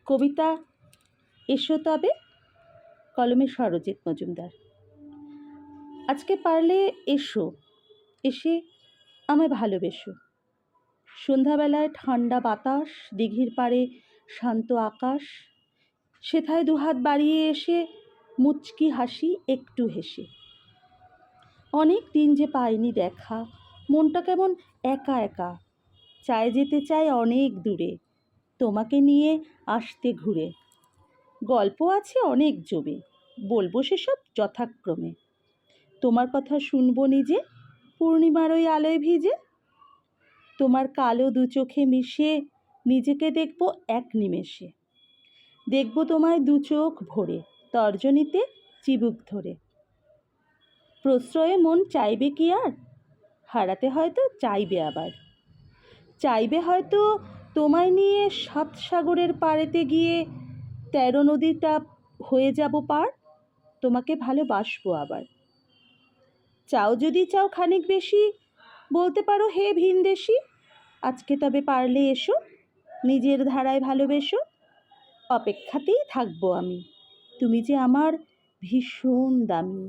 কবিতা এসো তবে, কলমে সরজিৎ মজুমদার। আজকে পারলে এসো, এসে আমায় ভালোবেসো। সন্ধ্যাবেলায় ঠান্ডা বাতাস, দিঘির পাড়ে শান্ত আকাশ, সেথায় দুহাত বাড়িয়ে এসে মুচকি হাসি একটু হেসে। অনেক দিন যে পাইনি দেখা, মনটা কেমন একা একা, চায় যেতে চায় অনেক দূরে, তোমাকে নিয়ে আসতে ঘুরে। গল্প আছে অনেক জমে, বলবো সেসব যথাক্রমে। তোমার কথা শুনবো নিজে, পূর্ণিমার ওই আলোয় ভিজে। তোমার কালো দু চোখে মিশে নিজেকে দেখব এক নিমেষে। দেখব তোমায় দু চোখ ভরে, তর্জনীতে চিবুক ধরে। প্রশ্রয়ে মন চাইবে কি আর, হারাতে হয়তো চাইবে আবার। চাইবে হয়তো তোমায় নিয়ে 7 সাগরের পাড়েতে গিয়ে 13 নদীটা হয়ে যাব পার, তোমাকে ভালোবাসবো আবার। চাও যদি চাও খানিক বেশি, বলতে পারো হে ভিনদেশী। আজকে তবে পারলে এসো, নিজের ধারায় ভালোবেসো। অপেক্ষাতেই থাকবো আমি, তুমি যে আমার ভীষণ দামি।